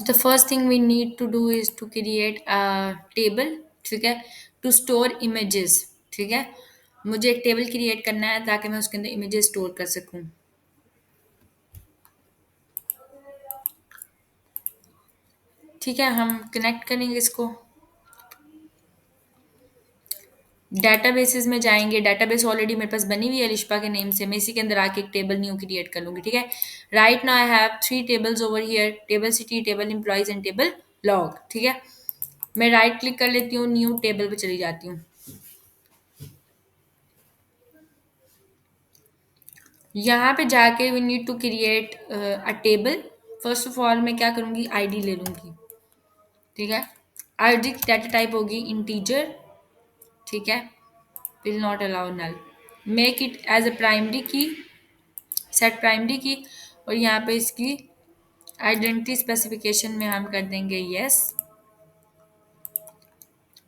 So the first thing we need to do is to create a table, ठीक है, to store images, ठीक है। मुझे एक टेबल क्रिएट करना है ताकि मैं उसके अंदर इमेजेस स्टोर कर सकूं। ठीक है, हम कनेक्ट करेंगे इसको। डेटाबेसेस में जाएंगे, डेटाबेस ऑलरेडी मेरे पास बनी हुई है लिशपा के नेम से, मैं इसी के अंदर आके एक टेबल न्यू क्रिएट कर लूंगी। ठीक है, right now I have 3 tables over here, table city, table employees and table log. ठीक है, मैं राइट क्लिक कर लेती हूँ, न्यू टेबल पे चली जाती हूँ। यहाँ पे जाके we need to create a table. First of all मैं क्या करूँगी, आईडी ले लूँगी। ठीक है, आईडी की डाटा टाइप होगी इंटीजर। ठीक है, will not allow null. Make it as a primary key, set primary key, और यहाँ पे इसकी आइडेंटिटी स्पेसिफिकेशन में हम कर देंगे यस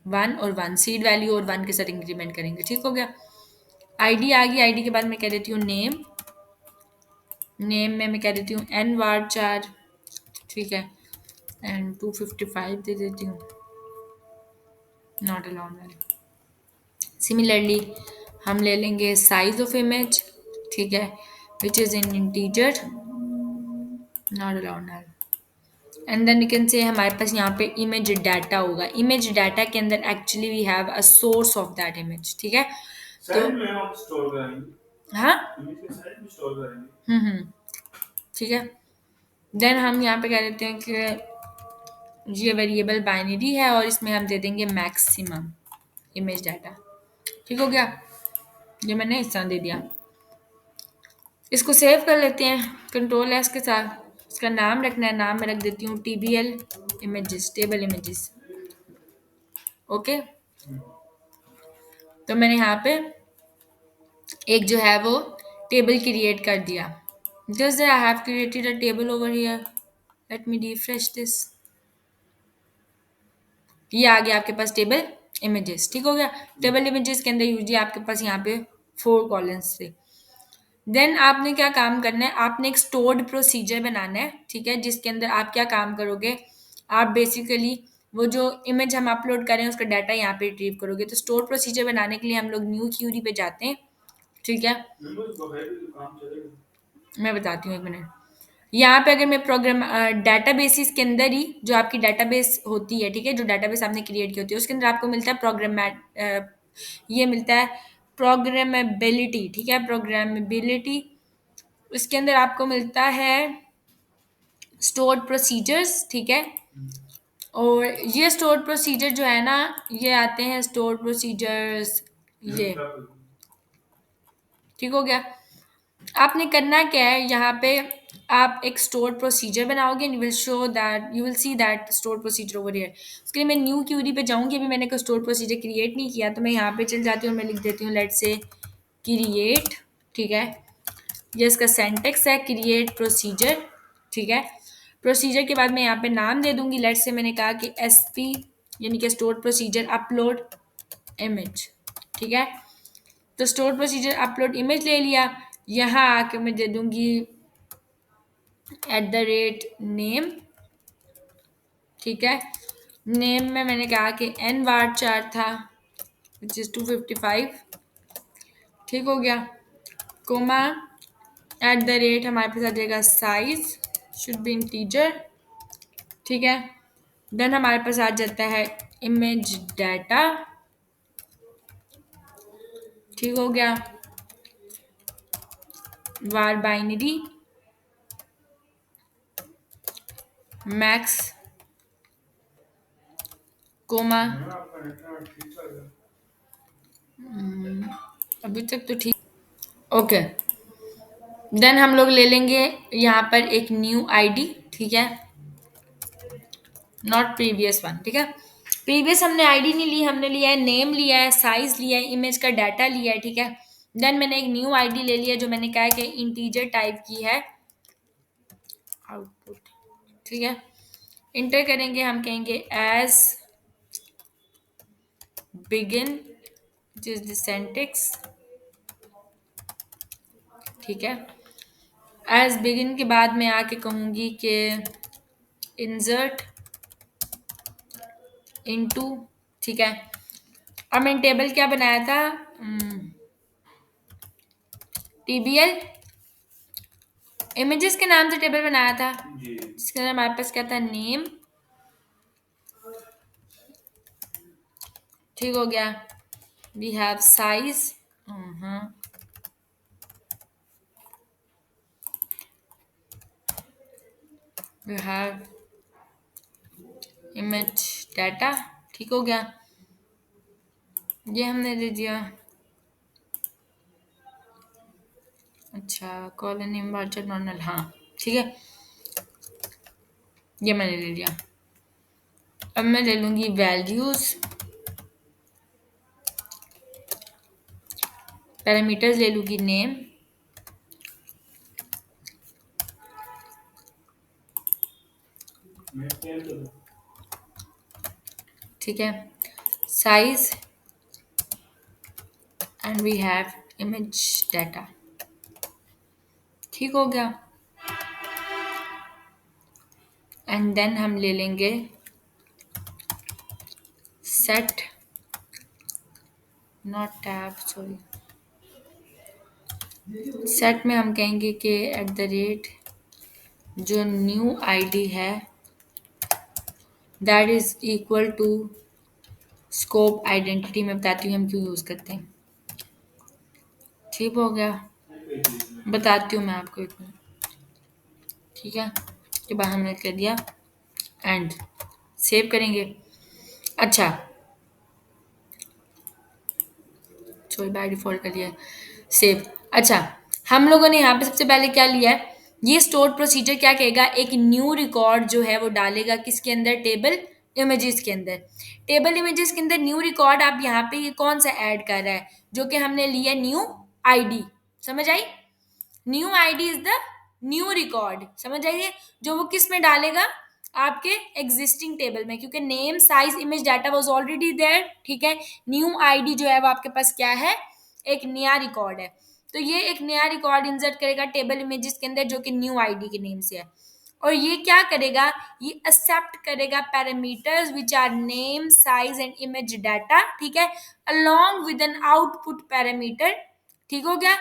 1 और 1, सीड वैल्यू और 1 के साथ इंक्रीमेंट करेंगे। ठीक हो गया, आईडी आ गई। आईडी के बाद मैं कह देती हूँ नेम, नेम में मैं कह देती हूँ एन वार 4। ठीक है, एंड 255 दे देती हूँ, नॉट अलाउड। सिमिलरली हम ले लेंगे साइज ऑफ इमेज, ठीक है, which is in integer, not allowed. And then you can say हमारे पास यहाँ पे इमेज डाटा होगा। इमेज डाटा के अंदर actually we have a source of that image. ठीक है, तो में आप स्टोर करेंगे, हाँ, इमेज के साइड में स्टोर करेंगे। ठीक है, देन हम यहाँ पे कह देते हैं कि ये वेरिएबल बाइनरी है और इसमें हम दे देंगे मैक्सिमम इमेज डाटा। ठीक हो गया, ये मैंने इस तरह दे दिया। इसको सेव कर लेते हैं कंट्रोल एस के साथ। इसका नाम रखना है, नाम मैं रख देती हूँ TBL images, table images. Okay, तो मैंने यहाँ पे एक जो है वो टेबल क्रिएट कर दिया। Just I have created a table over here, let me refresh this. ये आ गया आपके पास टेबल इमेजेस। ठीक हो गया, टेबल इमेजेस के अंदर यूजली आपके पास यहाँ पे 4 कॉलम्स थे। देन आपने क्या काम करना है, आपने एक स्टोर्ड प्रोसीजर बनाना है। ठीक है, जिसके अंदर आप क्या काम करोगे, आप बेसिकली वो जो इमेज हम अपलोड करें उसका डाटा यहाँ पे रिट्रीव करोगे। तो स्टोर प्रोसीजर बनाने के लिए हम लोग न्यू क्यूरी पे जाते हैं। ठीक है, मैं बताती हूँ, एक मिनट। यहाँ पे अगर मैं प्रोग्राम डाटाबेसिस के अंदर ही जो आपकी डाटाबेस होती है, ठीक है, जो डाटाबेस आपने क्रिएट की होती है उसके अंदर आपको मिलता है ये मिलता है प्रोग्रामेबिलिटी। ठीक है, प्रोग्रामेबिलिटी, उसके अंदर आपको मिलता है स्टोर्ड प्रोसीजर्स। ठीक है, और ये स्टोर्ड प्रोसीजर जो है ना, ये आते हैं स्टोर्ड प्रोसीजर्स ये। ठीक हो गया, आपने करना क्या है, यहाँ पे आप एक स्टोर प्रोसीजर बनाओगे and will show that you will see that store procedure over here. उसके लिए मैं न्यू क्यूरी पे जाऊँगी, अभी मैंने कोई स्टोर प्रोसीजर क्रिएट नहीं किया, तो मैं यहाँ पे चल जाती हूँ और मैं लिख देती हूँ लेट से क्रिएट। ठीक है, ये इसका सेंटेक्स है, क्रिएट प्रोसीजर। ठीक है, प्रोसीजर के बाद मैं यहाँ पे नाम दे दूंगी, लेट से मैंने कहा कि SP यानी कि स्टोर प्रोसीजर अपलोड इमेज। ठीक है, तो स्टोर प्रोसीजर अपलोड इमेज ले लिया। यहाँ आके मैं दे दूंगी @नेम। ठीक है, नेम में मैंने कहा कि n वार 4 था, विच इज़ 255। ठीक हो गया, कोमा हमारे पास आ जाएगा साइज, शुड बी इंटीजर। ठीक है, देन हमारे पास आ जाता है इमेज डाटा। ठीक हो गया, वार बाइनरी मैक्स कोमा, अभी तक तो ठीक। ओके, देन हम लोग ले लेंगे यहाँ पर एक न्यू आईडी। ठीक है, नॉट प्रीवियस वन। ठीक है, प्रीवियस हमने आईडी नहीं ली, हमने लिया है नेम, लिया है साइज, लिया है इमेज का डाटा लिया है। ठीक है, देन मैंने एक न्यू आईडी ले लिया जो मैंने कहा है कि इंटीजर टाइप की है आउटपुट। ठीक है, इंटर करेंगे, हम कहेंगे एज बिगिन जिस द सिंटैक्स। ठीक है, एज बिगिन के बाद मैं आके कहूँगी कि इंसर्ट इनटू, ठीक है। और मैंने टेबल क्या बनाया था, टीबीएल इमेजेस के नाम से टेबल बनाया था, जिसके अंदर हमारे पास क्या था, नेम, ठीक हो गया। We have size, we have image data, ठीक हो गया। ये हमने दे दिया। अच्छा, कॉलन नेम वाचर नॉर्मल, हाँ ठीक है, ये मैंने ले लिया। अब मैं ले लूंगी वैल्यूज, पैरामीटर्स ले लूंगी नेम, ठीक है, size, and we have image data, ठीक हो गया। एंड देन हम ले लेंगे set, not tab, sorry, set में हम कहेंगे कि एट द रेट जो न्यू आईडी है that is equal to scope identity. मैं बताती हूँ हम क्यों यूज़ करते हैं, ठीक हो गया, बताती हूँ मैं आपको एक मिनट, ठीक है। के बाद हमने कर दिया एंड सेव करेंगे। अच्छा, सॉरी बाय डिफॉल्ट कर लिया सेव। अच्छा, हम लोगों ने यहाँ पे सबसे पहले क्या लिया है, ये स्टोर प्रोसीजर क्या कहेगा, एक न्यू रिकॉर्ड जो है वो डालेगा किसके अंदर, टेबल इमेजेस के अंदर। टेबल इमेजेस के अंदर न्यू रिकॉर्ड, आप यहाँ पे ये कौन सा ऐड कर रहा है, जो कि हमने लिया न्यू आईडी, समझ आई, new ID is the new record, समझ आइए, जो वो किस में डालेगा, आपके एग्जिस्टिंग टेबल में, क्योंकि name size image data was already there, ठीक है। न्यू आईडी जो है वो आपके पास क्या है, एक नया रिकॉर्ड है। तो ये एक नया रिकॉर्ड इंसर्ट करेगा टेबल इमेजेस के अंदर, जो कि न्यू आईडी के नेम से है। और ये क्या करेगा, ये एक्सेप्ट करेगा parameters which are name size and image data, ठीक है, along with an output parameter, ठीक हो गया,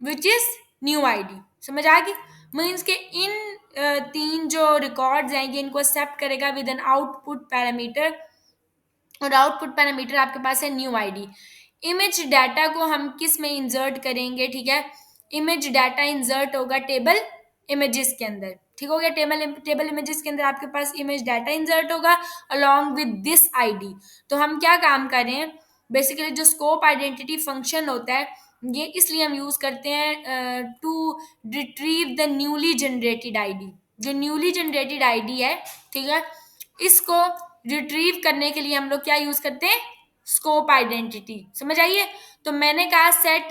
विच इज न्यू आईडी, समझ आ गई। मीन्स के इन तीन जो रिकॉर्ड्स हैं ये इनको एक्सेप्ट करेगा विद एन आउटपुट पैरामीटर, और आउटपुट पैरामीटर आपके पास है न्यू आईडी। इमेज डाटा को हम किस में इंसर्ट करेंगे, ठीक है, इमेज डाटा इंसर्ट होगा टेबल इमेजेस के अंदर, ठीक हो गया। टेबल इमेजेस के अंदर आपके पास इमेज डाटा इंसर्ट होगा अलोंग विद दिस आईडी। तो हम क्या काम कर रहे हैं, बेसिकली जो स्कोप आइडेंटिटी फंक्शन होता है ये इसलिए हम यूज करते हैं to retrieve the newly generated ID. जो न्यूली जनरेटेड आईडी है, ठीक है, इसको रिट्रीव करने के लिए हम लोग क्या यूज करते हैं, स्कोप आइडेंटिटी, समझ आइए। तो मैंने कहा set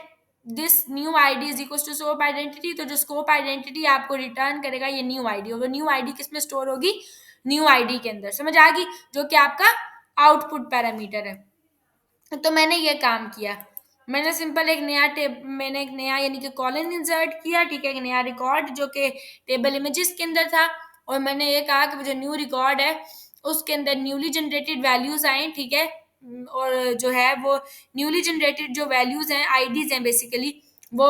this new ID is equal to scope identity, तो जो स्कोप आइडेंटिटी आपको रिटर्न करेगा ये न्यू आईडी, और वो न्यू आईडी किस में स्टोर होगी, न्यू आईडी के अंदर, समझ आ गई, जो कि आपका आउटपुट पैरामीटर है। तो मैंने ये काम किया, मैंने सिंपल एक नया मैंने एक नया यानी कि कॉलन इंसर्ट किया, ठीक है, एक नया रिकॉर्ड जो कि टेबल इमेजेस के अंदर था, और मैंने ये कहा कि जो न्यू रिकॉर्ड है उसके अंदर न्यूली जनरेटेड वैल्यूज आए, ठीक है, और जो है वो न्यूली जनरेटेड जो वैल्यूज हैं, आईडीज हैं बेसिकली, वो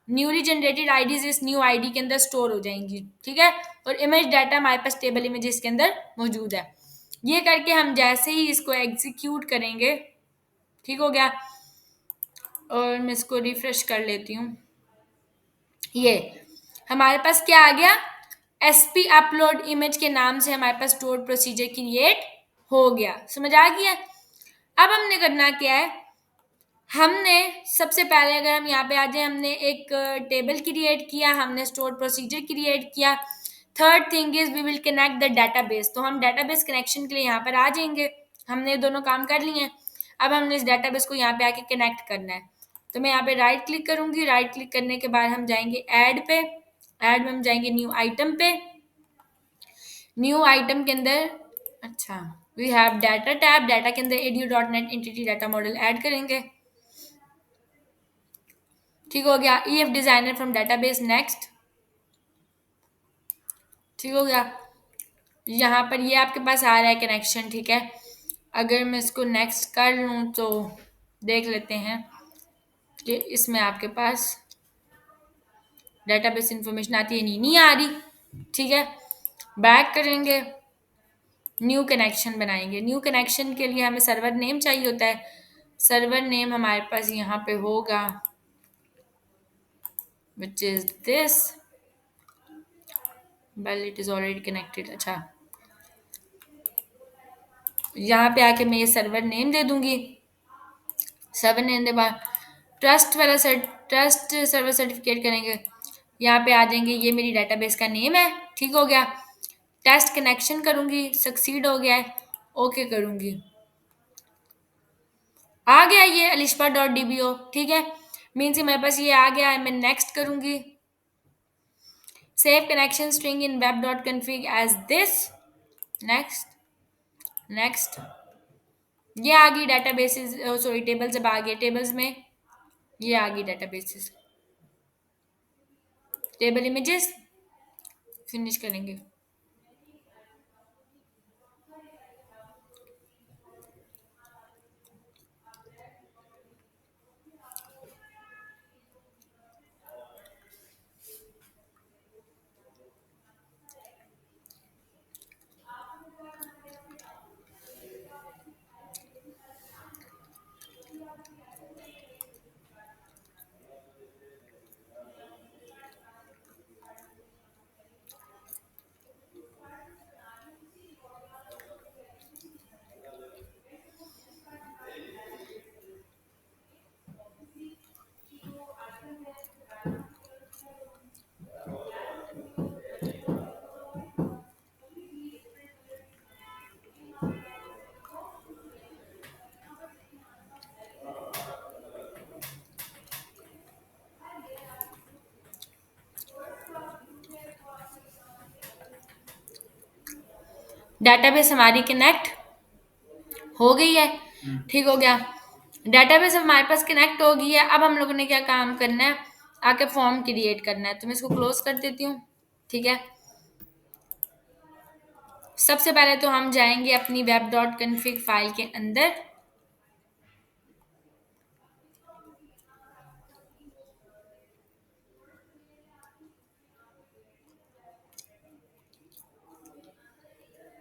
न्यूली जनरेटेड आईडीज इस न्यू आईडी के अंदर स्टोर हो जाएंगी, ठीक है, और इमेज डाटा हमारे पास टेबल इमेजेस के अंदर मौजूद है। ये करके हम जैसे ही इसको एग्जीक्यूट करेंगे, ठीक हो गया, और मैं इसको रिफ्रेश कर लेती हूँ, ये हमारे पास क्या आ गया, एसपी अपलोड इमेज के नाम से हमारे पास स्टोर प्रोसीजर क्रिएट हो गया, समझ आ गया। अब हमने करना क्या है, हमने सबसे पहले अगर हम यहाँ पे आ जाए, हमने एक टेबल क्रिएट किया, हमने स्टोर प्रोसीजर क्रिएट किया। Third thing is we will connect the database, तो हम डाटाबेस कनेक्शन के लिए यहाँ पर आ जाएंगे, हमने दोनों काम कर लिए हैं। अब हमने इस डाटाबेस को यहाँ पे आके कनेक्ट करना है, तो मैं यहाँ पे राइट क्लिक करूंगी, राइट क्लिक करने के बाद हम जाएंगे ऐड पे, ऐड में हम जाएंगे न्यू आइटम पे, न्यू आइटम के अंदर, अच्छा, we have data tab, data के अंदर edu.net entity data model add करेंगे, ठीक हो गया। EF designer from database next, ठीक हो गया। यहाँ पर ये आपके पास आ रहा है कनेक्शन, ठीक है। अगर मैं इसको नेक्स्ट कर लूँ तो देख लेते हैं कि इसमें आपके पास डेटाबेस इंफॉर्मेशन आती है, नहीं आ रही, ठीक है। बैक करेंगे, न्यू कनेक्शन बनाएंगे। न्यू कनेक्शन के लिए हमें सर्वर नेम चाहिए होता है। सर्वर नेम हमारे पास यहाँ पे होगा which is this, well it is already connected. अच्छा, यहाँ पे आके मैं ये सर्वर नेम दे दूंगी। सर्वर नेम के बाद ट्रस्ट सर्वर सर्टिफिकेट करेंगे। यहाँ पे आ जाएंगे, ये मेरी डेटाबेस का नेम है, ठीक हो गया। टेस्ट कनेक्शन करूंगी, सक्सीड हो गया है, ओके करूंगी, आ गया ये अलिशबा डॉट डीबीओ, ठीक है। मीन्स मेरे पास ये आ गया है। मैं नेक्स्ट करूंगी, save connection string in web dot config as this, next next. ये आ गई डेटाबेसेस, सॉरी टेबल, जब आ गए टेबल्स में ये आ गई डेटाबेसेस, टेबल इमेजेस, फिनिश करेंगे। डेटाबेस हमारी कनेक्ट हो गई है, ठीक हो गया। डेटाबेस हमारे पास कनेक्ट हो गई है। अब हम लोगों ने क्या काम करना है, आके फॉर्म क्रिएट करना है। तो मैं इसको क्लोज कर देती हूँ, ठीक है। सबसे पहले तो हम जाएंगे अपनी वेब डॉट कन्फिग फाइल के अंदर,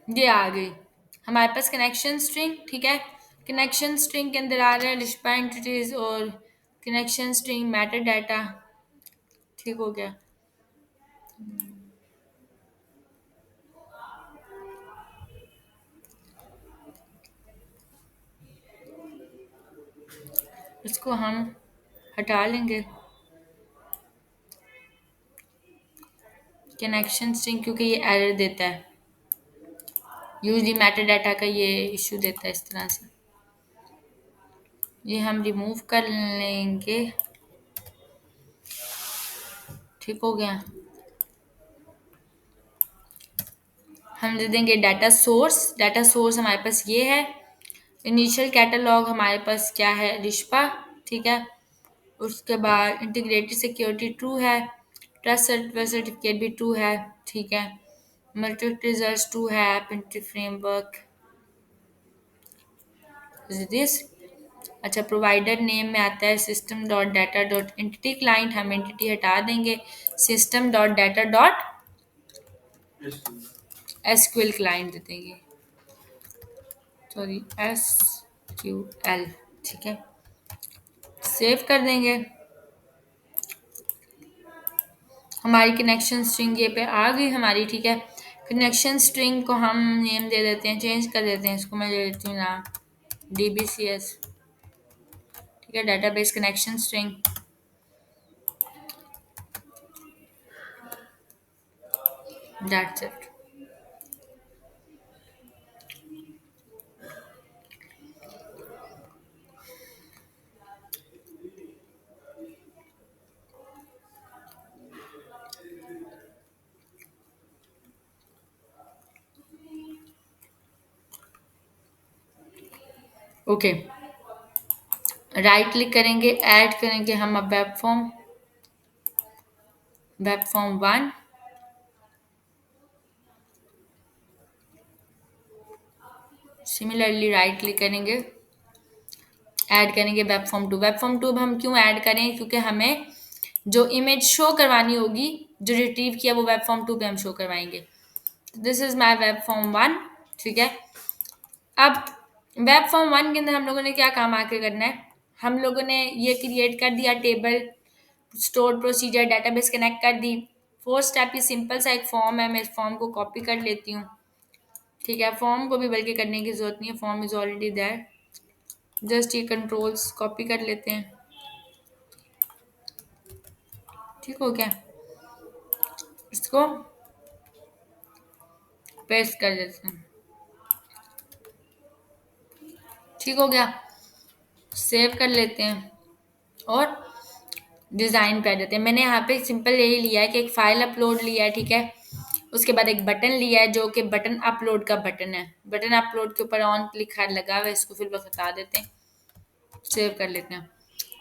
ये आ गई हमारे पास कनेक्शन स्ट्रिंग, ठीक है। कनेक्शन स्ट्रिंग के अंदर आ रहा है लिस्पा एंटिटीज और कनेक्शन स्ट्रिंग मैटर डाटा, ठीक हो गया। इसको हम हटा लेंगे कनेक्शन स्ट्रिंग, क्योंकि ये एरर देता है, यूजली मैटर डाटा का ये इशू देता है इस तरह से। ये हम रिमूव कर लेंगे, ठीक हो गया। हम दे देंगे डाटा सोर्स। डाटा सोर्स हमारे पास ये है। इनिशियल कैटलॉग हमारे पास क्या है, रिश्पा, ठीक है। उसके बाद इंटीग्रेटेड सिक्योरिटी ट्रू है, ट्रस्ट सर्टिफिकेट भी ट्रू है, ठीक है। मल्टीपल रिजल्ट ट्रू है, ऐप इंटी फ्रेमवर्क दिस। अच्छा, प्रोवाइडर नेम में आता है system dot data dot entity client, हम एंटिटी हटा देंगे, system dot data dot SQL client दे देंगे, सॉरी एसक्यूएल, ठीक है। सेव कर देंगे। हमारी कनेक्शन स्ट्रिंग ये पे आ गई हमारी, ठीक है। कनेक्शन स्ट्रिंग को हम नेम दे देते हैं, चेंज कर देते हैं, इसको मैं दे देती हूँ नाम DBCS, ठीक है। Database connection string, that's it. Okay, right click करेंगे, ऐड करेंगे हम अब web form 1, similarly right click करेंगे, ऐड करेंगे web form two. Web form two अब हम क्यों ऐड करें, क्योंकि हमें जो इमेज शो करवानी होगी, जो रिट्रीव किया, वो वेब फॉर्म टू पे हम शो करवाएंगे। This is my web form one. ठीक है, अब वेब फॉर्म वन के अंदर हम लोगों ने क्या काम आके करना है, हम लोगों ने ये क्रिएट कर दिया table, store procedure, database connect कर दी। फोर्थ स्टेप ये सिंपल सा एक फॉर्म है, मैं इस फॉर्म को कॉपी कर लेती हूँ। ठीक है, फॉर्म को भी बल्कि करने की जरूरत नहीं है, form is already there. Just ये कंट्रोल्स कॉपी कर लेते हैं। ठीक हो गया, इसको पेस्ट कर देते हैं। ठीक हो गया, सेव कर लेते हैं और डिज़ाइन पे आ जाते हैं। मैंने यहाँ पे सिंपल यही लिया है कि एक फाइल अपलोड लिया है। ठीक है, उसके बाद एक बटन लिया है जो कि बटन अपलोड का बटन है। बटन अपलोड के ऊपर ऑन क्लिक लगा हुआ है, इसको फिर बस हटा देते हैं, सेव कर लेते हैं।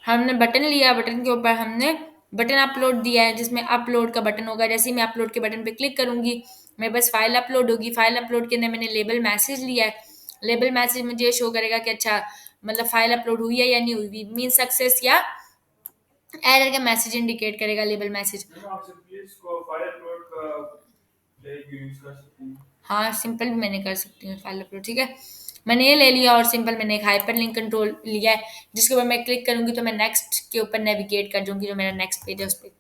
हमने बटन लिया, बटन के ऊपर हमने बटन अपलोड दिया है, जिसमें अपलोड का बटन होगा। जैसे ही मैं अपलोड के बटन पे क्लिक करूंगी, मेरे बस फाइल अपलोड होगी। फाइल अपलोड के अंदर मैंने लेबल मैसेज लिया है। लेबल मैसेज मुझे ये शो करेगा कि अच्छा मतलब फाइल अपलोड हुई है या नहीं हुई, मीन सक्सेस या एरर का मैसेज इंडिकेट करेगा लेबल मैसेज। आप सिंपली इसको फाइल अपलोड का यूज कर सकती हैं। हाँ, सिंपल भी मैंने कर सकती हूँ फाइल अपलोड। ठीक है, मैंने ये ले लिया और सिंपल मैंने एक हाइपर लिंक कंट्रोल लिया है, जिसके ऊपर मैं क्लिक करूंगी तो मैं नेक्स्ट के ऊपर नेविगेट कर दूंगी, जो मेरा नेक्स्ट पेज है उस पर।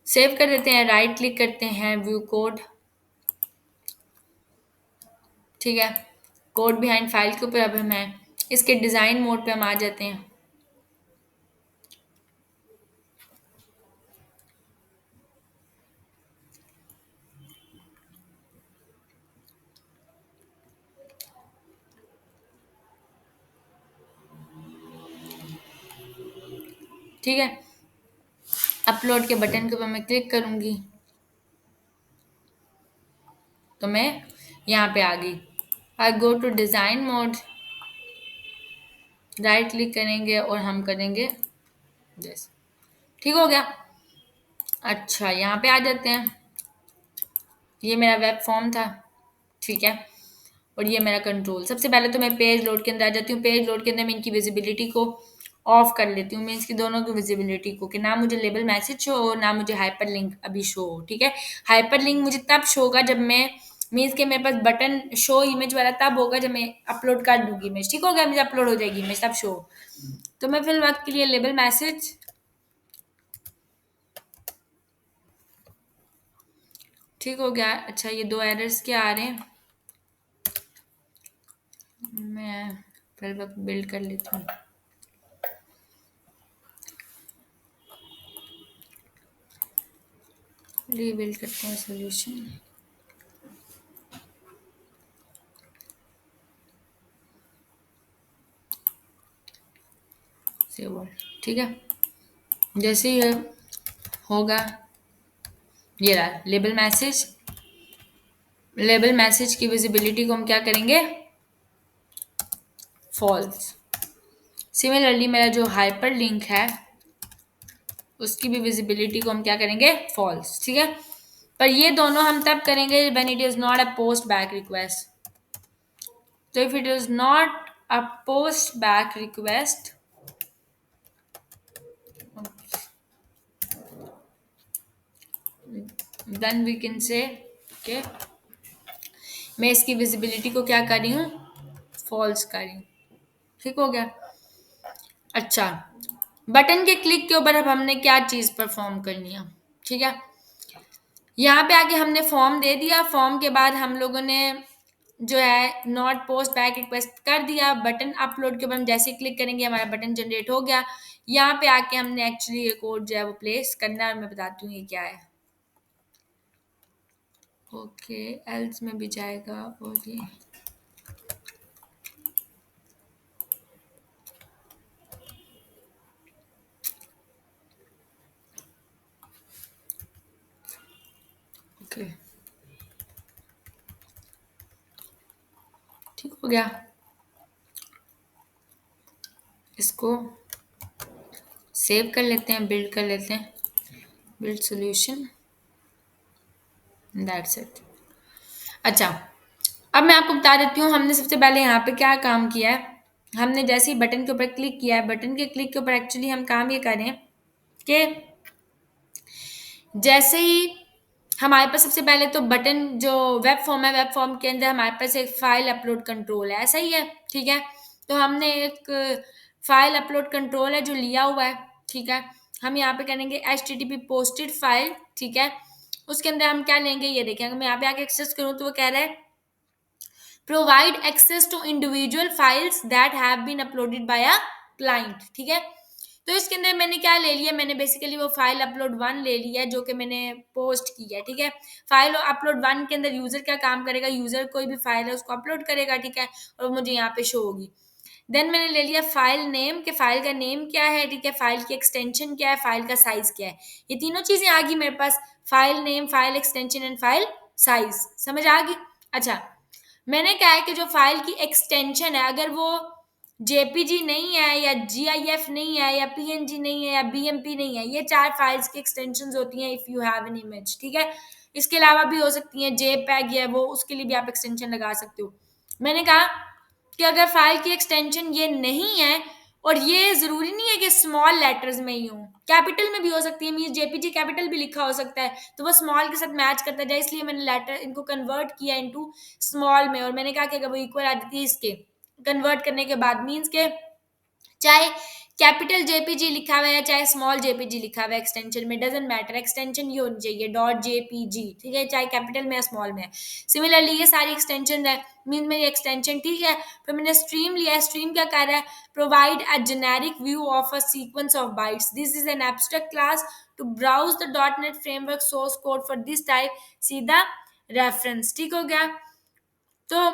सेव कर देते हैं, राइट क्लिक करते हैं, व्यू कोड। ठीक है, कोड बिहाइंड फाइल के ऊपर अब हम हैं, इसके डिज़ाइन मोड पे हम आ जाते हैं। ठीक है, अपलोड के बटन के ऊपर मैं क्लिक करूंगी तो मैं यहाँ पे आ गई। I go to design mode, right click करेंगे और हम करेंगे जैसे। ठीक हो गया, अच्छा यहाँ पे आ जाते हैं। ये मेरा वेब फॉर्म था। ठीक है, और ये मेरा कंट्रोल। सबसे पहले तो मैं पेज लोड के अंदर आ जाती हूँ। पेज लोड के अंदर मैं इनकी विजिबिलिटी को ऑफ कर लेती हूँ, मीन्स की दोनों की विजिबिलिटी को, कि ना मुझे लेबल मैसेज शो हो ना मुझे हाइपर लिंक अभी शो हो। ठीक है, हाइपर लिंक मुझे तब शो होगा जब मैं, मीन्स के मेरे पास बटन शो इमेज वाला तब होगा जब मैं अपलोड कर दूंगी इमेज। ठीक हो गया, मुझे अपलोड हो जाएगी इमेज तब शो। तो मैं फिर वक्त के लिए लेबल मैसेज, ठीक हो गया। अच्छा ये दो एरर्स क्या आ रहे हैं, मैं फिर वक्त बिल्ड कर लेती हूँ। रीबिल्ड करते हैं सोल्यूशन। Save word. ठीक है, जैसे ही होगा, ये रहा लेबल मैसेज। लेबल मैसेज की विजिबिलिटी को हम क्या करेंगे, फॉल्स। सिमिलरली मेरा जो हाइपर लिंक है उसकी भी विजिबिलिटी को हम क्या करेंगे, फॉल्स। ठीक है, पर ये दोनों हम तब करेंगे when it is not a post back request. तो if it is not a post back request, then we can say okay, मैं इसकी विजिबिलिटी को क्या कर रही हूँ, फॉल्स कर रही हूँ। ठीक हो गया, अच्छा बटन के क्लिक के ऊपर अब हमने क्या चीज़ परफॉर्म करनी है। ठीक है, यहाँ पे आके हमने फॉर्म दे दिया। फॉर्म के बाद हम लोगों ने जो है नॉट पोस्ट बैक रिक्वेस्ट कर दिया। बटन अपलोड के ऊपर हम जैसे ही क्लिक करेंगे हमारा बटन जनरेट हो गया। यहाँ पे आके हमने एक्चुअली ये कोड जो है वो प्लेस करना है, और मैं बताती हूँ ये क्या है। ओके, एल्स में भी जाएगा और ये ओके। ठीक हो गया, इसको सेव कर लेते हैं, बिल्ड कर लेते हैं, बिल्ड सोल्यूशन, दैट्स इट। अच्छा, अब मैं आपको बता देती हूँ हमने सबसे पहले यहाँ पे क्या काम किया है। हमने जैसे ही बटन के ऊपर क्लिक किया है, बटन के क्लिक के ऊपर एक्चुअली हम काम ये करें कि जैसे ही हमारे पास सबसे पहले तो बटन जो वेब फॉर्म है, वेब फॉर्म के अंदर हमारे पास एक फाइल अपलोड कंट्रोल है, ऐसा ही है, ठीक है। तो हमने एक फाइल अपलोड कंट्रोल है जो लिया हुआ है, ठीक है। हम यहाँ पे करेंगे HTTP पोस्टेड फाइल, ठीक है। उसके अंदर हम क्या लेंगे ये देखें, अगर मैं यहाँ पे आके एक्सेस करूँ तो वो कह रहा है provide access to individual files that have been uploaded by a client, ठीक है। तो इसके अंदर मैंने क्या ले लिया, मैंने बेसिकली वो फाइल अपलोड वन ले लिया है जो कि मैंने पोस्ट की है, ठीक है। फाइल अपलोड वन के अंदर यूजर क्या काम करेगा, यूजर कोई भी फाइल है उसको अपलोड करेगा, ठीक है, और मुझे यहाँ पे शो होगी। देन मैंने ले लिया फाइल नेम, के फाइल का नेम क्या है, ठीक है, फाइल की एक्सटेंशन क्या है, फाइल का साइज क्या है। ये तीनों चीजें आ गई मेरे पास, file name, file extension and file size, समझ आ गई। अच्छा, मैंने क्या है कि जो फाइल की एक्सटेंशन है अगर वो जेपीजी नहीं है या जीआईएफ नहीं है या पीएनजी नहीं है या बीएमपी नहीं है, ये चार फाइल्स की एक्सटेंशंस होती हैं if you have an image, ठीक है। इसके अलावा भी हो सकती हैं जेपैग या वो, उसके लिए भी आप एक्सटेंशन लगा सकते हो। मैंने कहा कि अगर फाइल की एक्सटेंशन ये नहीं है, और ये जरूरी नहीं है कि स्मॉल लेटर्स में ही हो, कैपिटल में भी हो सकती है, मीन जेपीजी कैपिटल भी लिखा हो सकता है, तो वो स्मॉल के साथ मैच करता जाए, इसलिए मैंने लेटर इनको कन्वर्ट किया इनटू स्मॉल में, और मैंने कहा कि अगर वो इक्वल आ जाती है इसके कन्वर्ट करने के बाद, मीन्स के चाहे कैपिटल जेपीजी लिखा हुआ है चाहे स्मॉल जेपीजी लिखा हुआ है, एक्सटेंशन में डजेंट मैटर, एक्सटेंशन ये होनी चाहिए डॉट जेपीजी, ठीक है, चाहे कैपिटल में या स्मॉल में है। सिमिलरली ये सारी एक्सटेंशन है, मीन मेरी एक्सटेंशन ठीक है। फिर मैंने स्ट्रीम लिया है, स्ट्रीम क्या कर रहा है, provide a generic view of a sequence of bytes, this is an abstract class to browse the dot net framework source code for this type, सीधा रेफरेंस, ठीक हो गया। तो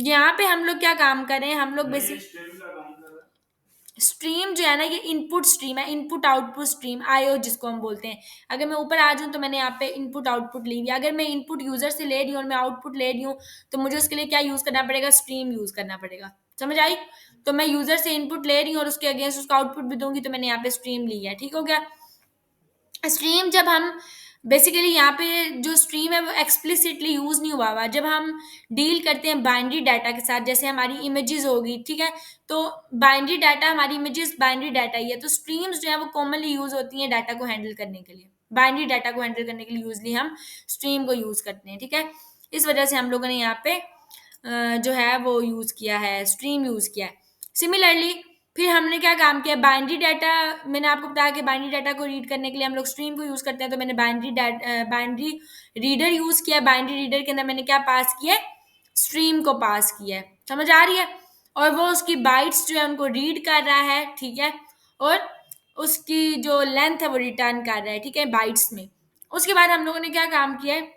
यहाँ पे हम लोग क्या काम करें, हम लोग नहीं, ये बेसिक स्ट्रीम का काम कर रहा स्ट्रीम जो है ना, ये इनपुट स्ट्रीम है, इनपुट आउटपुट स्ट्रीम, आईओ जिसको हम बोलते हैं। अगर मैं ऊपर आ जाऊँ तो मैंने यहाँ पे इनपुट आउटपुट ली हुई है, अगर मैं इनपुट यूजर से ले रही हूँ और मैं आउटपुट ले रही हूँ तो मुझे उसके लिए क्या यूज करना पड़ेगा, स्ट्रीम यूज करना पड़ेगा, समझ आई। तो मैं यूजर से इनपुट ले रही हूँ और उसके अगेंस्ट उसका आउटपुट भी दूंगी, तो मैंने यहाँ पे स्ट्रीम ली है, ठीक हो गया। स्ट्रीम जब हम बेसिकली यहाँ पे जो स्ट्रीम है वो एक्सप्लिसिटली यूज नहीं हुआ हुआ, जब हम डील करते हैं बाइनरी डाटा के साथ, जैसे हमारी इमेजेस होगी, ठीक है, तो बाइनरी डाटा, हमारी इमेजेस बाइनरी डाटा ही है, तो स्ट्रीम्स जो है वो कॉमनली यूज होती हैं डाटा को हैंडल करने के लिए, बाइनरी डाटा को हैंडल करने के लिए यूजली हम स्ट्रीम को यूज करते हैं, ठीक है। इस वजह से हम लोगों ने यहाँ पे जो है वो यूज किया है, स्ट्रीम यूज किया है। सिमिलरली फिर हमने क्या काम किया, बाइनरी डाटा, मैंने आपको बताया कि बाइनरी डाटा को रीड करने के लिए हम लोग स्ट्रीम को यूज करते हैं, तो मैंने बाइनरी रीडर यूज किया, बाइनरी रीडर के अंदर मैंने क्या पास किया है, स्ट्रीम को पास किया है, समझ आ रही है। और वो उसकी बाइट्स जो है उनको रीड कर रहा है, ठीक है, और उसकी जो लेंथ है वो रिटर्न कर रहा है, ठीक है, बाइट्स में। उसके बाद हम लोगों ने क्या काम किया है,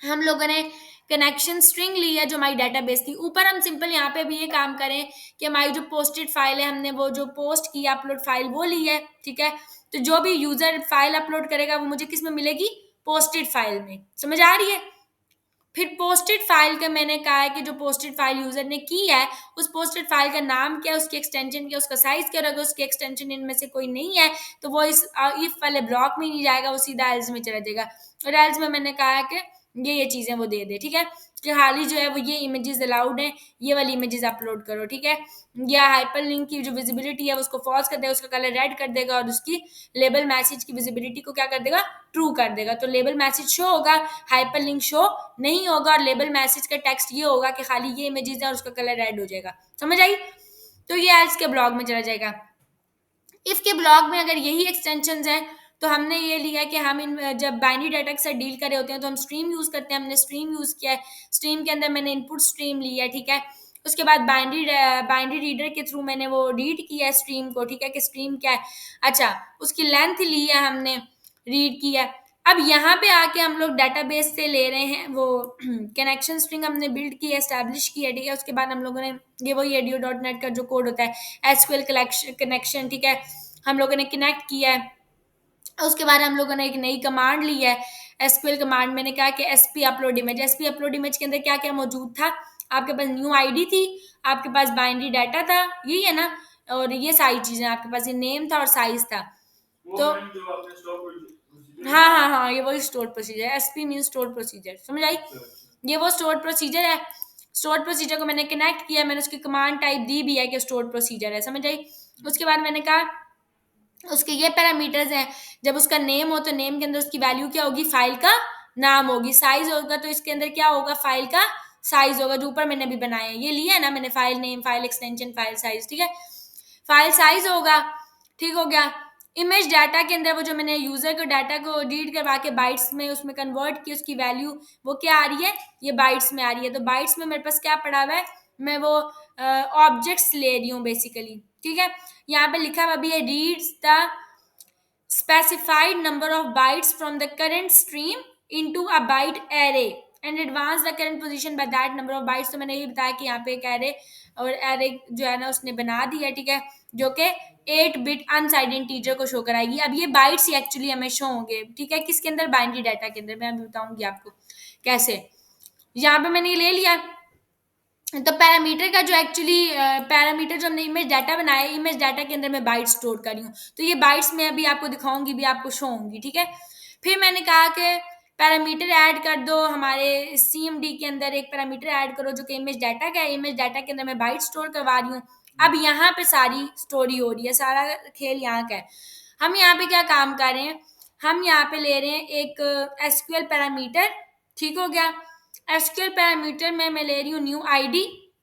हम लोगों ने कनेक्शन स्ट्रिंग ली है जो हमारी डेटाबेस थी। ऊपर हम सिंपल यहाँ पे भी ये काम करें कि हमारी जो पोस्टेड फाइल है, हमने वो जो पोस्ट की अपलोड फाइल वो ली है, ठीक है। तो जो भी यूजर फाइल अपलोड करेगा वो मुझे किस में मिलेगी, पोस्टेड फाइल में, समझ आ रही है। फिर पोस्टेड फाइल का मैंने कहा है कि जो पोस्टेड फाइल यूजर ने की है, उस पोस्टेड फाइल का नाम क्या है, उसकी एक्सटेंशन क्या, उसका साइज क्या, और अगर उसकी एक्सटेंशन इनमें से कोई नहीं है तो वो इस इफ वाले ब्लॉक में नहीं जाएगा, वो सीधा एल्स में चला जाएगा। और एल्स में मैंने कहा है कि ये चीजें वो दे दे, ठीक है, कि हाल ही जो है वो ये इमेजेस अलाउड है, ये वाली इमेजेस अपलोड करो, ठीक है। या हाइपर लिंक की जो विजिबिलिटी है उसको फॉल्स कर देगा, उसका कलर रेड कर देगा, और उसकी लेबल मैसेज की विजिबिलिटी को क्या कर देगा, ट्रू कर देगा, तो लेबल मैसेज शो होगा, हाइपर लिंक शो नहीं होगा, और लेबल मैसेज का टेक्स्ट ये होगा कि खाली ये इमेजेस है और उसका कलर रेड हो जाएगा, समझ आई। तो ये एल्स के ब्लॉग में चला जाएगा। इफ के ब्लॉग में अगर यही एक्सटेंशन है, तो हमने ये लिया कि हम इन जब बाइनरी डाटा के साथ डील कर रहे होते हैं तो हम स्ट्रीम यूज करते हैं, हमने स्ट्रीम यूज किया है, स्ट्रीम के अंदर मैंने इनपुट स्ट्रीम लिया है, ठीक है। उसके बाद बाइनरी रीडर के थ्रू मैंने वो रीड किया है स्ट्रीम को, ठीक है, कि स्ट्रीम क्या है। अच्छा, उसकी लेंथ ली है हमने, रीड किया। अब यहाँ पे आके हम लोग डेटाबेस से ले रहे हैं वो कनेक्शन स्ट्रिंग हमने बिल्ड की है, एस्टैब्लिश की है, ठीक है। उसके बाद हम लोगों ने ये वही ADO.NET का जो कोड होता है, एसक्यूएल कनेक्शन, ठीक है, हम लोगों ने कनेक्ट किया है। उसके बाद हम लोगों ने एक नई कमांड ली है, एसक्यूएल कमांड, मैंने कहा कि SP upload image, SP upload image के अंदर क्या क्या मौजूद था, आपके पास न्यू आईडी थी, आपके पास बाइनरी डाटा था, यही है ना, और ये सारी चीजें आपके पास, ये नेम था और साइज था। वो तो मैम जो आपने स्टॉक प्रोसीजर हाँ बताया। हाँ हाँ, ये वही store procedure, SP mean store procedure, समझ आई। अच्छा अच्छा। ये वो स्टोर प्रोसीजर है स्टोर प्रोसीजर को मैंने कनेक्ट किया, मैंने उसकी कमांड टाइप दी भी है कि स्टोर प्रोसीजर है, समझ आई। उसके बाद मैंने कहा उसके ये पैरामीटर्स हैं, जब उसका नेम हो तो नेम के अंदर उसकी वैल्यू क्या होगी, फाइल का नाम होगी, साइज होगा तो इसके अंदर क्या होगा, फाइल का साइज होगा, जो ऊपर मैंने भी बनाया है, ये लिया है ना मैंने, file name, file extension, file size, ठीक है। फाइल साइज होगा, ठीक हो गया। इमेज डाटा के अंदर वो जो मैंने यूजर को डाटा को रीड करवा के बाइट्स में उसमें कन्वर्ट की, उसकी वैल्यू वो क्या आ रही है, ये बाइट्स में आ रही है। तो बाइट्स में मेरे पास क्या पड़ा हुआ है, मैं वो ऑब्जेक्ट्स ले रही हूँ बेसिकली, ठीक है। यहाँ पे लिखा हुआ भी है, reads the specified number of bytes from the current stream into a byte array and advance the current position by that number of bytes। तो मैंने ये बताया कि यहाँ पे एक एरे, और एरे जो है ना उसने बना दिया, ठीक है, जो कि 8 बिट अनसाइड इंटीजर को शो कराएगी। अब ये बाइट्स ही एक्चुअली हमें शो होंगे, ठीक है, किसके अंदर, बाइनरी डाटा के अंदर। मैं अभी बताऊंगी आपको कैसे। यहाँ पे मैंने ये ले लिया, तो पैरामीटर का जो एक्चुअली पैरामीटर जो हमने इमेज डाटा बनाया है, इमेज डाटा के अंदर मैं बाइट स्टोर कर रही हूँ, तो ये बाइट्स में अभी आपको दिखाऊंगी भी, आपको शो होंगी, ठीक है। फिर मैंने कहा कि पैरामीटर ऐड कर दो हमारे सीएमडी के अंदर, एक पैरामीटर ऐड करो जो कि इमेज डाटा का है, इमेज डाटा के अंदर मैं बाइट स्टोर करवा रही हूँ। अब यहाँ पे सारी स्टोरी हो रही है, सारा खेल यहाँ का है। हम यहाँ पे क्या काम कर रहे हैं, हम यहाँ पे ले रहे हैं एक एसक्यूएल पैरामीटर, ठीक हो गया। एसक्यूएल पैरामीटर में मैं ले रही हूँ new ID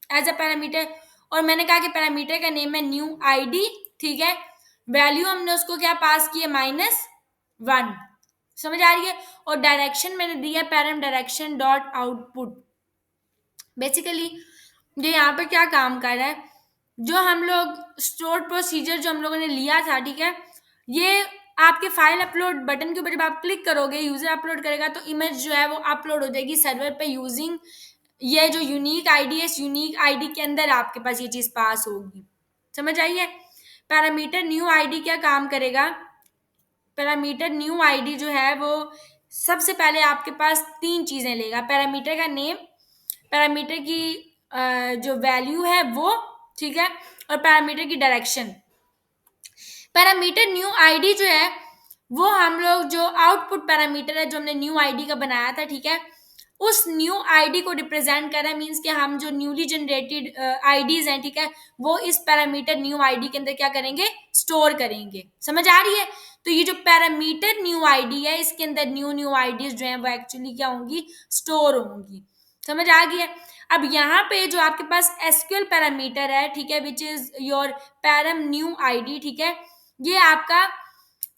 as a parameter, और मैंने कहा कि पैरामीटर का नेम है न्यू आईडी, ठीक है। वैल्यू हमने उसको क्या पास की है, -1, समझ आ रही है। और डायरेक्शन मैंने दिया param direction dot output. Basically ये यहाँ पे क्या काम कर रहा है, जो हम लोग स्टोर प्रोसीजर जो हम लोगों ने लिया था, ठीक है, ये आपके फाइल अपलोड बटन के ऊपर जब आप क्लिक करोगे, यूजर अपलोड करेगा तो इमेज जो है वो अपलोड हो जाएगी सर्वर पे यूजिंग ये जो यूनिक आईडी है, इस यूनिक आईडी के अंदर आपके पास ये चीज पास होगी, समझ आई है। पैरामीटर न्यू आईडी क्या काम करेगा, पैरामीटर न्यू आईडी जो है वो सबसे पहले आपके पास 3 चीजें लेगा, पैरामीटर का नेम, पैरामीटर की जो वैल्यू है वो, ठीक है, और पैरामीटर की डायरेक्शन। पैरामीटर न्यू आईडी जो है वो हम लोग जो आउटपुट पैरामीटर है जो हमने न्यू आईडी का बनाया था, ठीक है, उस न्यू आईडी को रिप्रेजेंट कर रहा है, मीन्स कि हम जो न्यूली जनरेटेड आईडीज हैं, ठीक है, वो इस पैरामीटर न्यू आईडी के अंदर क्या करेंगे, स्टोर करेंगे, समझ आ रही है। तो ये जो पैरामीटर न्यू आईडी है, इसके अंदर न्यू न्यू आईडीज जो है वो एक्चुअली क्या होंगी, स्टोर होंगी, समझ आ गई है। अब यहाँ पे जो आपके पास एसक्यूएल पैरामीटर है, ठीक है, which is your param new ID, ठीक है, ये आपका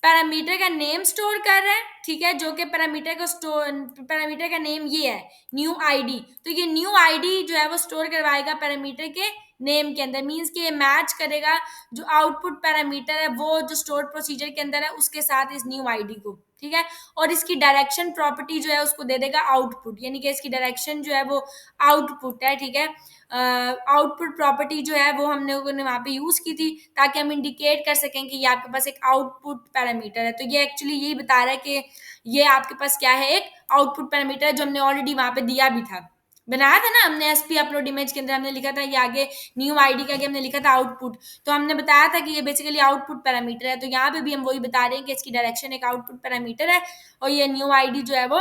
पैरामीटर का नेम स्टोर कर रहा है, ठीक है, जो कि पैरामीटर का स्टोर, पैरामीटर का नेम ये है न्यू आईडी, तो ये न्यू आईडी जो है वो स्टोर करवाएगा पैरामीटर के नेम के अंदर, मींस कि ये मैच करेगा जो आउटपुट पैरामीटर है वो जो स्टोर प्रोसीजर के अंदर है उसके साथ इस न्यू आईडी को, ठीक है। और इसकी डायरेक्शन प्रॉपर्टी जो है उसको दे देगा आउटपुट, यानी कि इसकी डायरेक्शन जो है वो आउटपुट है, ठीक है। आउटपुट प्रॉपर्टी जो है वो हमने वहाँ पे यूज की थी ताकि हम इंडिकेट कर सकें कि ये आपके पास एक आउटपुट पैरामीटर है। तो ये एक्चुअली यही बता रहा है कि ये आपके पास क्या है, एक आउटपुट पैरामीटर है, जो हमने ऑलरेडी वहाँ पे दिया भी था, बनाया था ना हमने एसपी अपलोड इमेज के अंदर, हमने लिखा था ये आगे न्यू आईडी के आगे हमने लिखा था आउटपुट, तो हमने बताया था कि ये बेसिकली आउटपुट पैरामीटर है। तो यहाँ पे भी हम वही बता रहे हैं कि इसकी डायरेक्शन एक आउटपुट पैरामीटर है, और ये न्यू आईडी जो है वो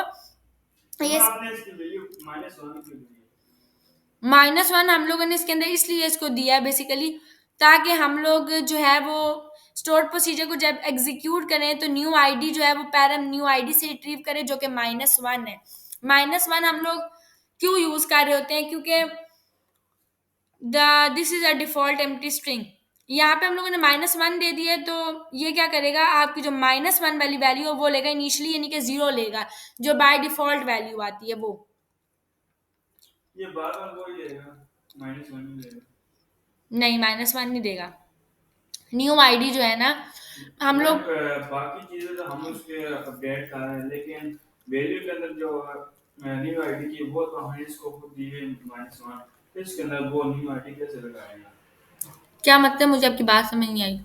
ये आपने इसकी वैल्यू -1 क्यों दी -1 हम लोगों ने इसके अंदर इसलिए इसको दिया है बेसिकली, ताकि हम लोग जो है वो स्टोर प्रोसीजर को जब एग्जीक्यूट करें तो न्यू आईडी जो है वो पैरम न्यू आईडी से रिट्रीव करें जो कि -1 है। -1 हम लोग क्यों यूज कर रहे होते हैं, क्योंकि this is a default empty string, यहाँ पे हम लोगों ने -1 दे दिया है, तो ये क्या करेगा, आपकी जो -1 वाली वैल्यू है वो लेगा इनिशियली, यानी कि 0 लेगा, जो बाय डिफॉल्ट वैल्यू आती है वो। ये बार बार वो ही लेगा, -1 ही लेगा। नहीं, -1 नहीं देगा। न्यू आईडी जो है ना हम लोग, बाकी चीजें तो हम उसके अपडेट कर रहे हैं, लेकिन वैल्यू के अंदर जो न्यू आईडी की वो तो हमें इसको खुद दी है -1, तो इसके अंदर वो न्यू आईडी कैसे लगाएंगे। क्या मतलब, मुझे आपकी बात समझ नहीं आई।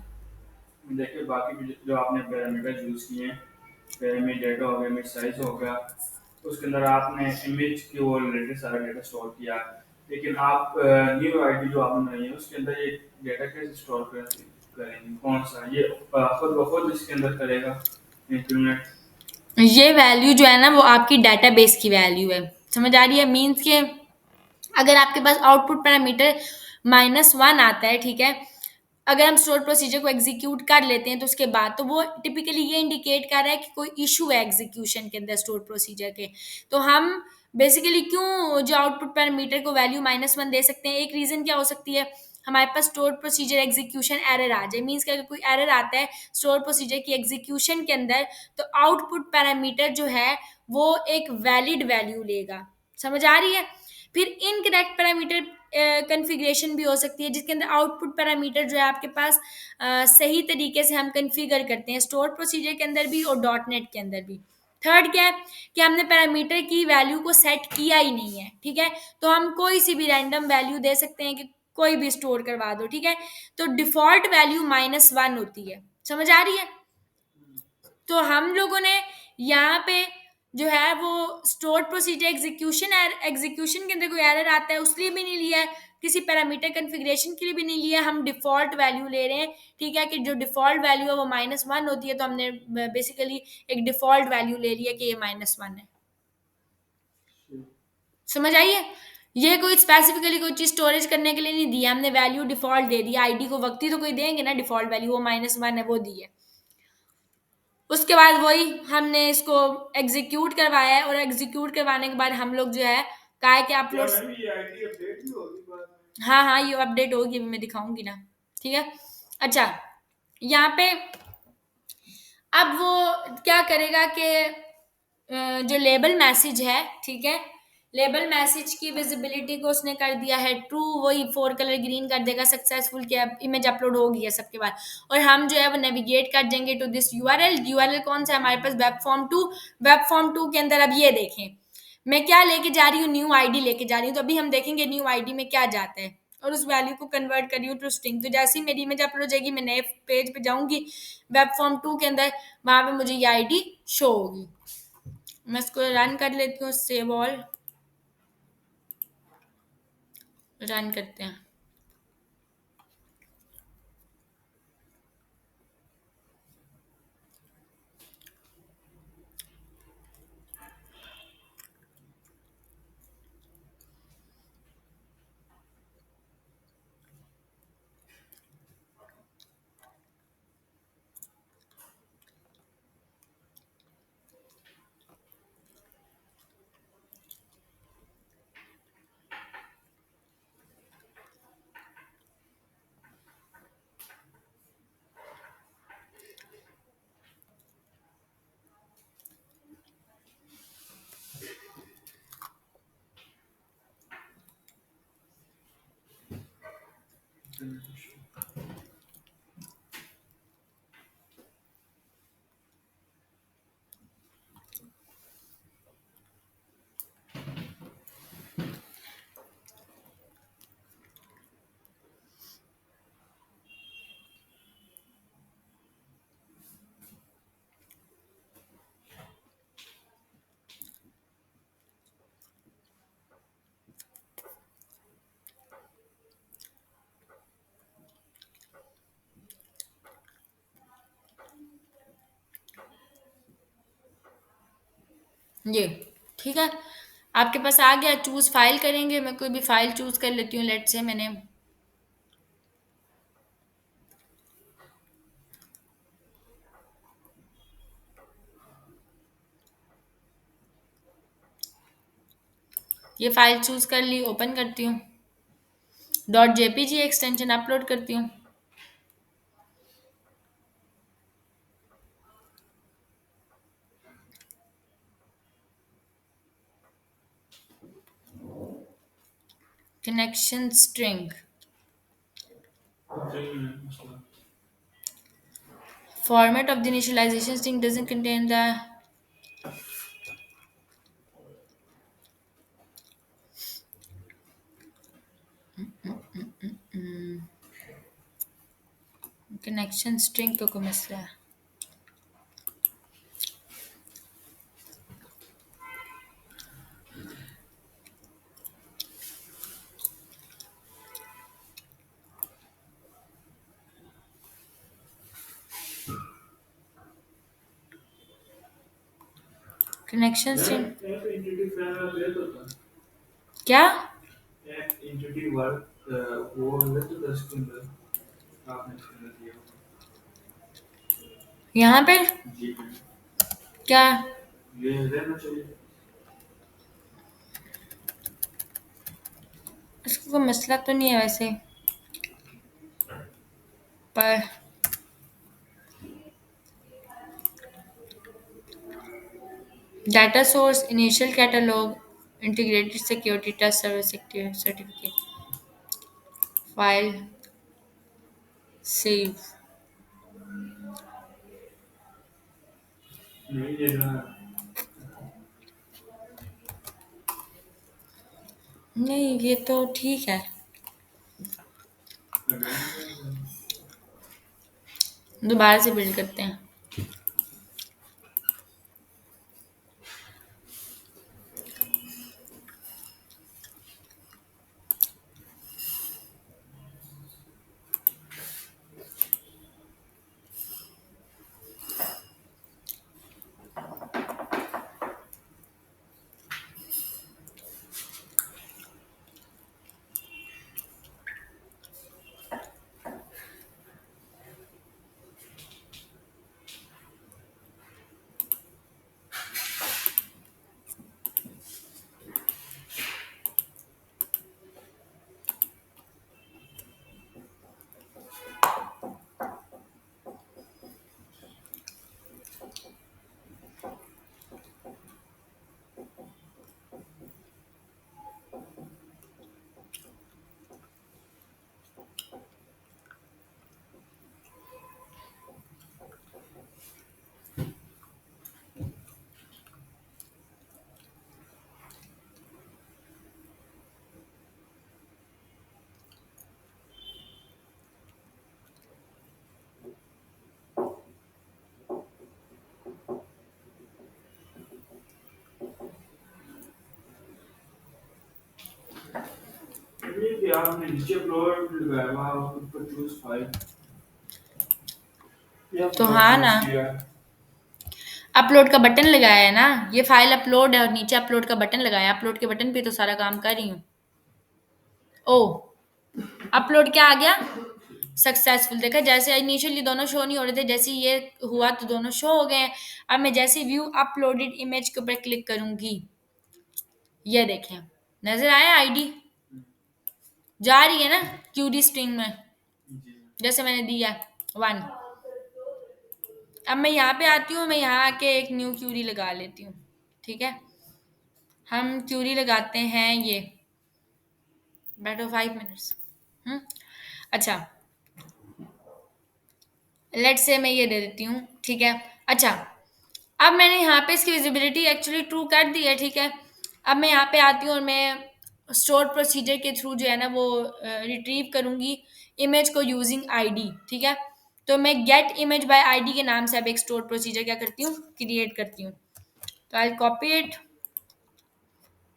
देखिए बाकी जो आपने पैरामीटर यूज किए हैं, इमेज डाटा हो गया, इमेज साइज हो गया, उसके अंदर आपने इमेज के वो रिलेटेड सारा डाटा स्टोर किया, लेकिन आप न्यू आईडी जो आपने बनाई है उसके अंदर ये डाटा कैसे स्टोर करेंगे, कौन सा ये खुद ब खुद इसके अंदर करेगा इंप्लीमेंट। ये वैल्यू जो है ना वो आपकी डाटाबेस की वैल्यू है, समझ आ रही है, मीन्स के अगर आपके पास आउटपुट पैरामीटर -1 आता है, ठीक है, अगर हम स्टोर प्रोसीजर को एग्जीक्यूट कर लेते हैं तो उसके बाद तो वो टिपिकली ये इंडिकेट कर रहा है कि कोई इशू है एग्जीक्यूशन के अंदर स्टोर प्रोसीजर के। तो हम बेसिकली क्यों जो आउटपुट पैरामीटर को वैल्यू -1 दे सकते हैं, एक रीजन क्या हो सकती है, हमारे पास स्टोर प्रोसीजर एग्जीक्यूशन एरर आ जाए, मीन्स कि अगर कोई एरर आता है स्टोर प्रोसीजर की एग्जीक्यूशन के अंदर, तो आउटपुट पैरामीटर जो है वो एक वैलिड वैल्यू लेगा। समझ आ रही है? फिर इनकरेक्ट पैरामीटर कन्फिग्रेशन भी हो सकती है, जिसके अंदर आउटपुट पैरामीटर जो है आपके पास सही तरीके से हम कन्फिगर करते हैं स्टोर प्रोसीजर के अंदर भी और डॉट नेट के अंदर भी। थर्ड क्या है कि हमने पैरामीटर की वैल्यू को सेट किया ही नहीं है, ठीक है, तो हम कोई सी भी रैंडम वैल्यू दे सकते हैं कि कोई भी स्टोर करवा दो, ठीक है, तो डिफॉल्ट वैल्यू -1 होती है। समझ आ रही है? तो हम लोगों ने यहाँ पे जो है वो स्टोर प्रोसीजर एग्जीक्यूशन के अंदर कोई एरर आता है उसके लिए भी नहीं लिया है, किसी पैरामीटर कन्फिग्रेशन के लिए भी नहीं लिया, हम डिफॉल्ट वैल्यू ले रहे हैं, ठीक है, कि जो डिफॉल्ट वैल्यू है वो -1 होती है, तो हमने बेसिकली एक डिफॉल्ट वैल्यू ले लिया कि ये -1 है। समझ आई है? ये कोई स्पेसिफिकली कोई चीज स्टोरेज करने के लिए नहीं दिया, हमने वैल्यू डिफॉल्ट दे दिया, आईडी को वक्त ही तो कोई देंगे ना, डिफॉल्ट वैल्यू वो -1 है वो दी है। उसके बाद वही हमने इसको एग्जीक्यूट करवाया है, और एग्जीक्यूट करवाने के बाद हम लोग जो है कहा है कि अपलोड। ये आईडी अपडेट भी होगी बाद में? हाँ हाँ, ये अपडेट होगी, अभी मैं दिखाऊंगी ना, ठीक है। अच्छा, यहाँ पे अब वो क्या करेगा कि जो लेबल मैसेज है, ठीक है, लेबल मैसेज की विजिबिलिटी को उसने कर दिया है ट्रू, वही 4 कलर ग्रीन कर देगा सक्सेसफुल कि अब इमेज अपलोड हो गई है सबके बाद। और हम जो है वो नेविगेट कर देंगे टू दिस यूआरएल। यूआरएल कौन सा है हमारे पास? Web form 2। वेब फॉर्म 2 के अंदर अब ये देखें, मैं क्या लेके जा रही हूँ, न्यू आईडी लेके जा रही हूँ, तो अभी हम देखेंगे न्यू आईडी में क्या जाता है, और उस वैल्यू को कन्वर्ट कर रही हूँ टू स्ट्रिंग। तो जैसे ही मेरी इमेज अपलोड हो जाएगी, मैं नए पेज पे जाऊंगी वेब फॉर्म 2 के अंदर, वहां पे मुझे ये आईडी शो होगी। मैं इसको रन कर लेती हूँ, सेव ऑल, रन करते हैं। ये ठीक है, आपके पास आ गया। चूज फाइल करेंगे, मैं कोई भी फाइल चूज कर लेती हूँ, लेट से मैंने ये फाइल चूज कर ली, ओपन करती हूँ, .jpg एक्सटेंशन अपलोड करती हूँ। Connection string, format of the initialization string doesn't contain the connection string को मसला है। कनेक्शन स्ट्रिंग क्या? एंटिटी वर्क वो है तो 10 के अंदर आपने इसके अंदर दिया होगा। यहाँ पे जी मैम, क्या? ये रहना चाहिए। इसको कोई मसला तो नहीं है वैसे, पर data source, initial catalog, integrated security test service certificate, file save. नहीं ये रहा। नहीं, ये तो ठीक है। अगेन क्या है? दोबारा से बिल्ड करते हैं। ये कि आपने नीचे अपलोड लगाया हुआ ऊपर चूज फाइल, ये तो आपने हाँ ना, चूज किया। अपलोड का बटन लगाया है ना, ये फाइल अपलोड है और नीचे अपलोड का बटन लगाया है। अपलोड के बटन पे तो सारा काम कर रही हूँ। ओ, अपलोड क्या आ गया? सक्सेसफुल। देखा, जैसे इनिशियली दोनों शो नहीं हो रहे थे, जैसे ही ये हुआ तो दोनों शो हो गए हैं। अब मैं जैसे व्यू अपलोडेड इमेज के ऊपर क्लिक करूंगी, ये देखें, नजर आया आईडी जा रही है ना क्यूडी स्ट्रिंग में, जी जैसे मैंने दिया 1। अब मैं यहाँ पे आती हूँ, मैं यहाँ आके एक न्यू क्यूरी लगा लेती हूँ। ठीक है, हम क्यूरी लगाते हैं ये, बैठो 5 मिनट्स। हम्म, अच्छा, लेट से मैं ये दे देती हूँ। ठीक है, अच्छा, अब मैंने यहाँ पे इसकी विजिबिलिटी एक्चुअली ट्रू कर दी है। ठीक है, अब मैं यहाँ पे आती हूँ और मैं स्टोर प्रोसीजर के थ्रू जो है ना वो रिट्रीव करूँगी इमेज को यूजिंग आईडी। ठीक है, तो मैं गेट इमेज बाय आईडी के नाम से अब एक स्टोर प्रोसीजर क्या करती हूँ, क्रिएट करती हूँ। तो I copy it,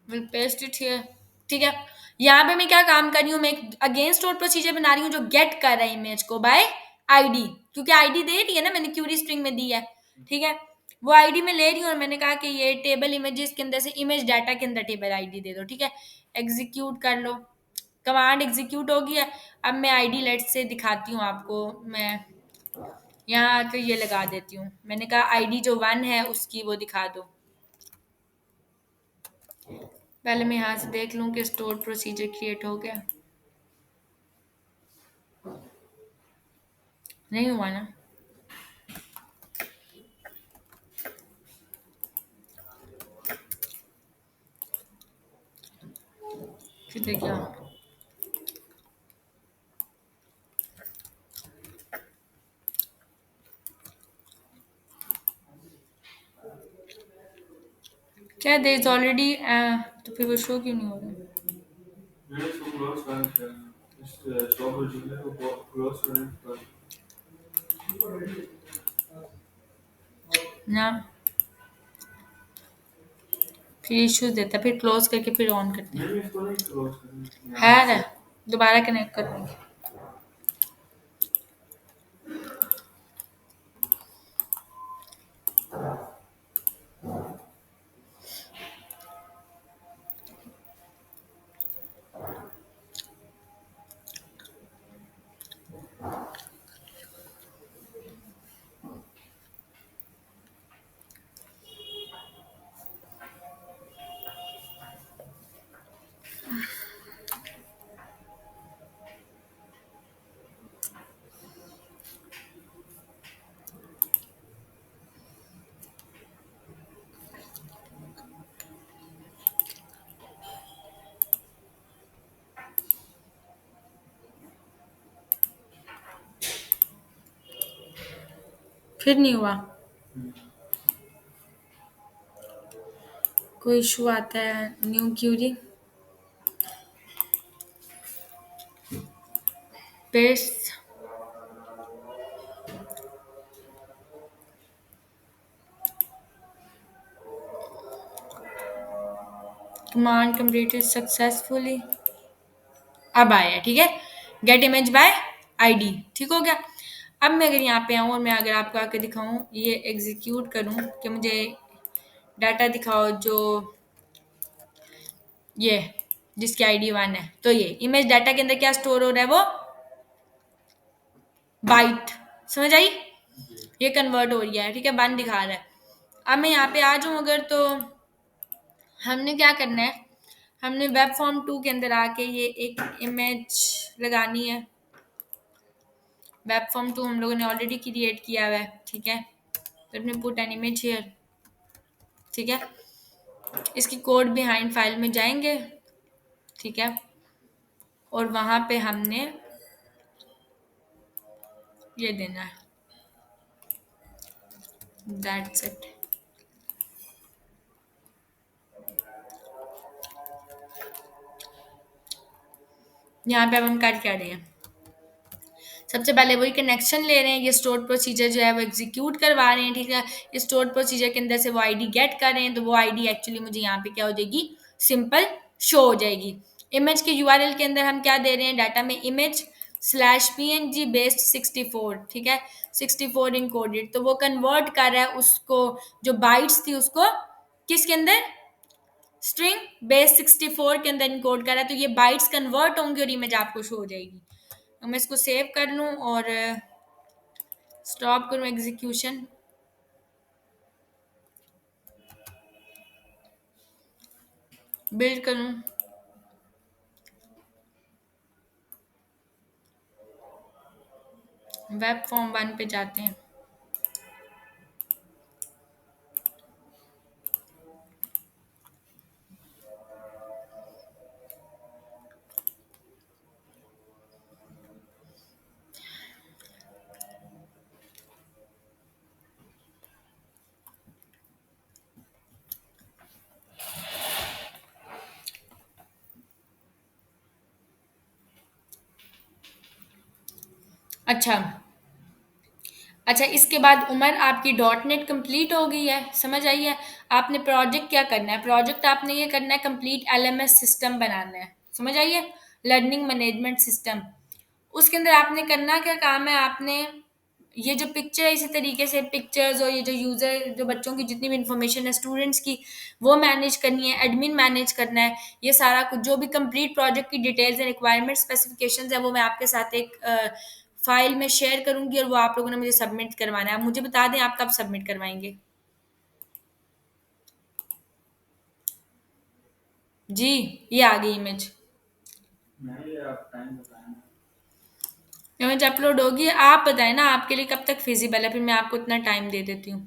will paste it here. ठीक है, यहाँ पे मैं क्या काम कर रही हूँ, मैं एक अगेंस्ट स्टोर प्रोसीजर बना रही हूँ जो गेट कर रहा है इमेज को बाय आईडी, क्योंकि आईडी दे रही है ना, मैंने क्यूरी स्ट्रिंग में दी है। ठीक है, वो आईडी में ले रही हूँ और मैंने कहा कि ये टेबल इमेजेस के अंदर से इमेज डाटा के अंदर टेबल आईडी दे दो। ठीक है, एग्जीक्यूट कर लो, कमांड एग्जीक्यूट हो गया। अब मैं आईडी लेट से दिखाती हूँ आपको, मैं यहाँ आकर ये लगा देती हूँ। मैंने कहा आईडी जो 1 है उसकी वो दिखा दो। पहले मैं यहाँ से देख लूँ कि स्टोर प्रोसीजर क्रिएट हो गया, नहीं हुआ ना। फिर देखिए, क्या दे इज ऑलरेडी, तो फिर वो शो क्यों नहीं हो रहा? मैंने इसको क्लोज कर दिया। इस स्टॉप हो चुका है वो क्लोज करने पर ना, फिर इश्यूज देता है, फिर क्लोज करके फिर ऑन करते हैं। मैंने इसको नहीं क्लोज करना यहाँ है से। ना, दोबारा कनेक्ट करूँगी। फिर नहीं हुआ। हम्म, कोई इशू आता है, new query, paste, command completed successfully. अब आया, ठीक है, गेट इमेज बाय आईडी, ठीक हो गया। अब मैं अगर यहाँ पे आऊँ और मैं अगर आपको आके दिखाऊँ, ये एग्जीक्यूट करूँ कि मुझे डाटा दिखाओ जो ये जिसकी आईडी 1 है, तो ये इमेज डाटा के अंदर क्या स्टोर हो रहा है, वो बाइट, समझ आई। जी। ये कन्वर्ट हो रही है, ठीक है, 1 दिखा रहा है। अब मैं यहाँ पे आ जाऊँ अगर, तो हमने क्या करना है, हमने वेब फॉर्म 2 के अंदर आके ये एक इमेज लगानी है। वेब फॉर्म 2 हम लोगों ने ऑलरेडी क्रिएट किया हुआ है, ठीक है, तो अपने पुट एन इमेज हियर, ठीक है। इसकी कोड बिहाइंड फाइल में जाएंगे, ठीक है, और वहां पे हमने ये देना है, दैट्स इट। यहाँ पे अब हम कर क्या रहे हैं, सबसे पहले वही कनेक्शन ले रहे हैं, ये स्टोर प्रोसीजर जो है वो एग्जीक्यूट करवा रहे हैं, ठीक है। इस स्टोर प्रोसीजर के अंदर से वो आईडी गेट कर रहे हैं, तो वो आईडी एक्चुअली मुझे यहाँ पे क्या हो जाएगी, सिंपल शो हो जाएगी। इमेज के यूआरएल के अंदर हम क्या दे रहे हैं, डाटा में इमेज स्लैश png बेस्ड 64, ठीक है, 64 इनकोडेड, तो वो कन्वर्ट कर रहा है उसको, जो बाइट्स थी उसको किसके अंदर, स्ट्रिंग बेस 64 के अंदर इनकोड करा है, तो ये बाइट्स कन्वर्ट होंगे और इमेज आपको शो हो जाएगी। अब मैं इसको सेव कर लूँ और स्टॉप करूँ एग्जीक्यूशन, बिल्ड करूँ, वेब फॉर्म 1 पे जाते हैं। अच्छा, अच्छा, इसके बाद उमर आपकी डॉट नेट कम्प्लीट हो गई है, समझ आई है। आपने प्रोजेक्ट क्या करना है, प्रोजेक्ट आपने ये करना है, कंप्लीट एलएमएस सिस्टम बनाना है, समझ आई है, लर्निंग मैनेजमेंट सिस्टम। उसके अंदर आपने करना क्या काम है, आपने ये जो पिक्चर है, इसी तरीके से पिक्चर्स और ये जो यूज़र, जो बच्चों की जितनी भी इंफॉर्मेशन है स्टूडेंट्स की, वो मैनेज करनी है, एडमिन मैनेज करना है, ये सारा कुछ जो भी कंप्लीट प्रोजेक्ट की डिटेल्स एंड रिक्वायरमेंट स्पेसिफिकेशंस है, वो मैं आपके साथ एक फाइल में शेयर करूंगी और वो आप लोगों ने मुझे सबमिट करवाना है। आप मुझे बता दें आप कब सबमिट करवाएंगे। जी, ये आ गई इमेज, नहीं, आप टाइम बताएं। इमेज अपलोड होगी। आप बताएं ना आपके लिए कब तक फिजिबल है, फिर मैं आपको इतना टाइम दे देती हूँ।